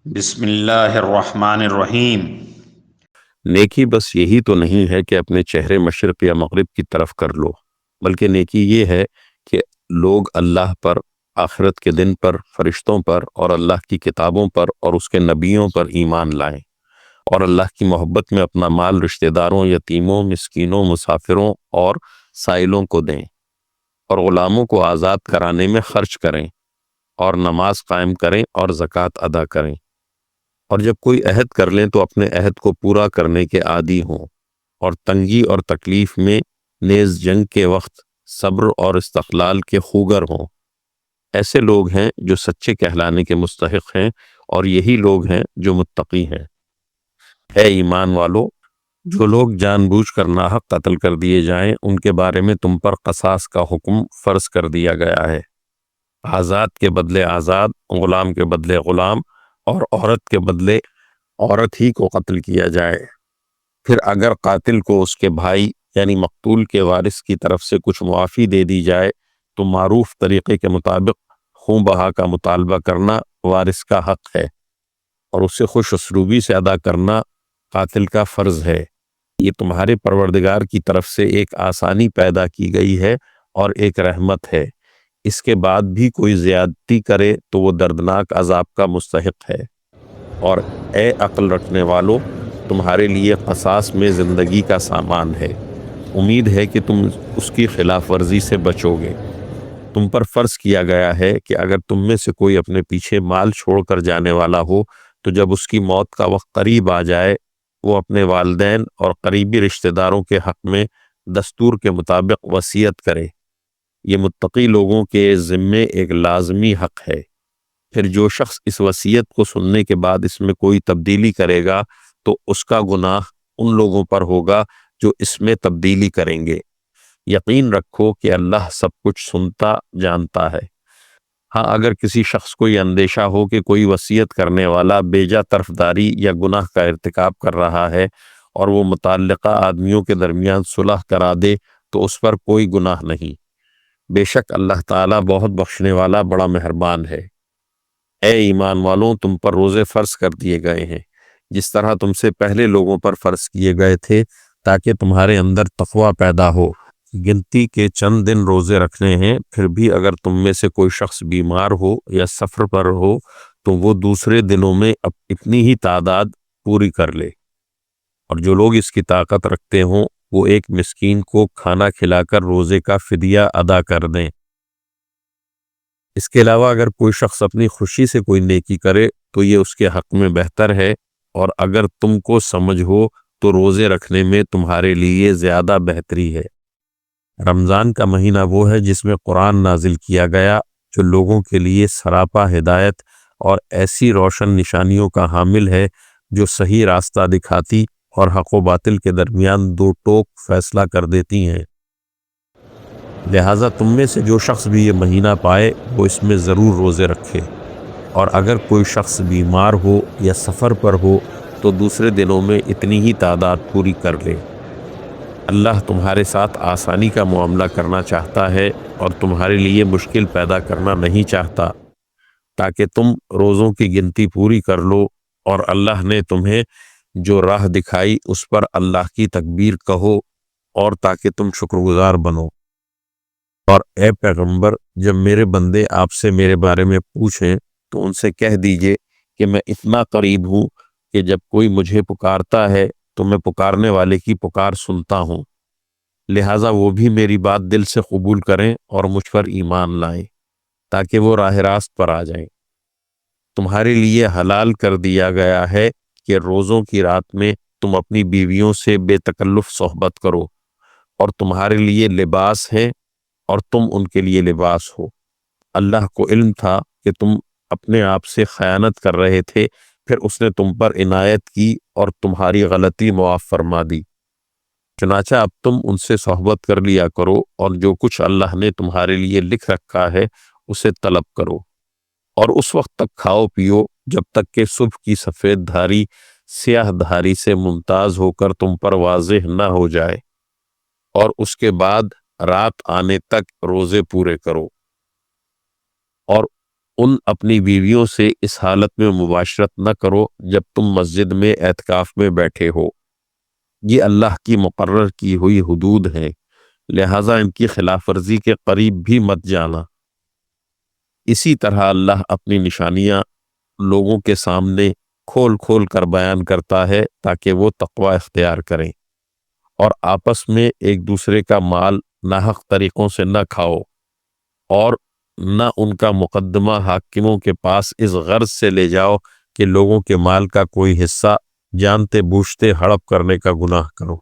بسم اللہ الرحمن الرحیم۔ نیکی بس یہی تو نہیں ہے کہ اپنے چہرے مشرق یا مغرب کی طرف کر لو، بلکہ نیکی یہ ہے کہ لوگ اللہ پر، آخرت کے دن پر، فرشتوں پر اور اللہ کی کتابوں پر اور اس کے نبیوں پر ایمان لائیں، اور اللہ کی محبت میں اپنا مال رشتہ داروں، یتیموں، مسکینوں، مسافروں اور سائلوں کو دیں، اور غلاموں کو آزاد کرانے میں خرچ کریں، اور نماز قائم کریں اور زکوٰۃ ادا کریں، اور جب کوئی عہد کر لیں تو اپنے عہد کو پورا کرنے کے عادی ہوں، اور تنگی اور تکلیف میں نیز جنگ کے وقت صبر اور استقلال کے خوگر ہوں۔ ایسے لوگ ہیں جو سچے کہلانے کے مستحق ہیں، اور یہی لوگ ہیں جو متقی ہیں۔ اے ایمان والو، جو لوگ جان بوجھ کر ناحق قتل کر دیے جائیں ان کے بارے میں تم پر قصاص کا حکم فرض کر دیا گیا ہے۔ آزاد کے بدلے آزاد، غلام کے بدلے غلام، اور عورت کے بدلے عورت ہی کو قتل کیا جائے۔ پھر اگر قاتل کو اس کے بھائی یعنی مقتول کے وارث کی طرف سے کچھ معافی دے دی جائے تو معروف طریقے کے مطابق خون بہا کا مطالبہ کرنا وارث کا حق ہے، اور اسے خوش اسلوبی سے ادا کرنا قاتل کا فرض ہے۔ یہ تمہارے پروردگار کی طرف سے ایک آسانی پیدا کی گئی ہے اور ایک رحمت ہے۔ اس کے بعد بھی کوئی زیادتی کرے تو وہ دردناک عذاب کا مستحق ہے۔ اور اے عقل رکھنے والو، تمہارے لیے قصاص میں زندگی کا سامان ہے، امید ہے کہ تم اس کی خلاف ورزی سے بچو گے۔ تم پر فرض کیا گیا ہے کہ اگر تم میں سے کوئی اپنے پیچھے مال چھوڑ کر جانے والا ہو تو جب اس کی موت کا وقت قریب آ جائے وہ اپنے والدین اور قریبی رشتہ داروں کے حق میں دستور کے مطابق وصیت کرے۔ یہ متقی لوگوں کے ذمے ایک لازمی حق ہے۔ پھر جو شخص اس وصیت کو سننے کے بعد اس میں کوئی تبدیلی کرے گا تو اس کا گناہ ان لوگوں پر ہوگا جو اس میں تبدیلی کریں گے۔ یقین رکھو کہ اللہ سب کچھ سنتا جانتا ہے۔ ہاں، اگر کسی شخص کو یہ اندیشہ ہو کہ کوئی وصیت کرنے والا بیجا طرفداری یا گناہ کا ارتکاب کر رہا ہے اور وہ متعلقہ آدمیوں کے درمیان صلح کرا دے تو اس پر کوئی گناہ نہیں۔ بے شک اللہ تعالیٰ بہت بخشنے والا بڑا مہربان ہے۔ اے ایمان والوں، تم پر روزے فرض کر دیے گئے ہیں جس طرح تم سے پہلے لوگوں پر فرض کیے گئے تھے تاکہ تمہارے اندر تقوی پیدا ہو۔ گنتی کے چند دن روزے رکھنے ہیں، پھر بھی اگر تم میں سے کوئی شخص بیمار ہو یا سفر پر ہو تو وہ دوسرے دنوں میں اتنی ہی تعداد پوری کر لے، اور جو لوگ اس کی طاقت رکھتے ہوں وہ ایک مسکین کو کھانا کھلا کر روزے کا فدیہ ادا کر دیں۔ اس کے علاوہ اگر کوئی شخص اپنی خوشی سے کوئی نیکی کرے تو یہ اس کے حق میں بہتر ہے، اور اگر تم کو سمجھ ہو تو روزے رکھنے میں تمہارے لیے زیادہ بہتری ہے۔ رمضان کا مہینہ وہ ہے جس میں قرآن نازل کیا گیا، جو لوگوں کے لیے سراپا ہدایت اور ایسی روشن نشانیوں کا حامل ہے جو صحیح راستہ دکھاتی اور حق و باطل کے درمیان دو ٹوک فیصلہ کر دیتی ہیں۔ لہٰذا تم میں سے جو شخص بھی یہ مہینہ پائے وہ اس میں ضرور روزے رکھے، اور اگر کوئی شخص بیمار ہو یا سفر پر ہو تو دوسرے دنوں میں اتنی ہی تعداد پوری کر لے۔ اللہ تمہارے ساتھ آسانی کا معاملہ کرنا چاہتا ہے اور تمہارے لیے مشکل پیدا کرنا نہیں چاہتا، تاکہ تم روزوں کی گنتی پوری کر لو، اور اللہ نے تمہیں جو راہ دکھائی اس پر اللہ کی تکبیر کہو، اور تاکہ تم شکر گزار بنو۔ اور اے پیغمبر، جب میرے بندے آپ سے میرے بارے میں پوچھیں تو ان سے کہہ دیجئے کہ میں اتنا قریب ہوں کہ جب کوئی مجھے پکارتا ہے تو میں پکارنے والے کی پکار سنتا ہوں، لہٰذا وہ بھی میری بات دل سے قبول کریں اور مجھ پر ایمان لائیں تاکہ وہ راہ راست پر آ جائیں۔ تمہارے لیے حلال کر دیا گیا ہے کہ روزوں کی رات میں تم اپنی بیویوں سے بے تکلف صحبت کرو، اور تمہارے لیے لباس ہے اور تم ان کے لیے لباس ہو۔ اللہ کو علم تھا کہ تم اپنے آپ سے خیانت کر رہے تھے، پھر اس نے تم پر عنایت کی اور تمہاری غلطی معاف فرما دی۔ چنانچہ اب تم ان سے صحبت کر لیا کرو، اور جو کچھ اللہ نے تمہارے لیے لکھ رکھا ہے اسے طلب کرو، اور اس وقت تک کھاؤ پیو جب تک کہ صبح کی سفید دھاری سیاہ دھاری سے ممتاز ہو کر تم پر واضح نہ ہو جائے، اور اس کے بعد رات آنے تک روزے پورے کرو۔ اور ان اپنی بیویوں سے اس حالت میں مباشرت نہ کرو جب تم مسجد میں اعتکاف میں بیٹھے ہو، یہ اللہ کی مقرر کی ہوئی حدود ہیں، لہٰذا ان کی خلاف ورزی کے قریب بھی مت جانا۔ اسی طرح اللہ اپنی نشانیاں لوگوں کے سامنے کھول کھول کر بیان کرتا ہے تاکہ وہ تقوی اختیار کریں، اور آپس میں ایک دوسرے کا مال ناحق طریقوں سے نہ کھاؤ، اور نہ ان کا مقدمہ حاکموں کے پاس اس غرض سے لے جاؤ کہ لوگوں کے مال کا کوئی حصہ جانتے بوجھتے ہڑپ کرنے کا گناہ کرو۔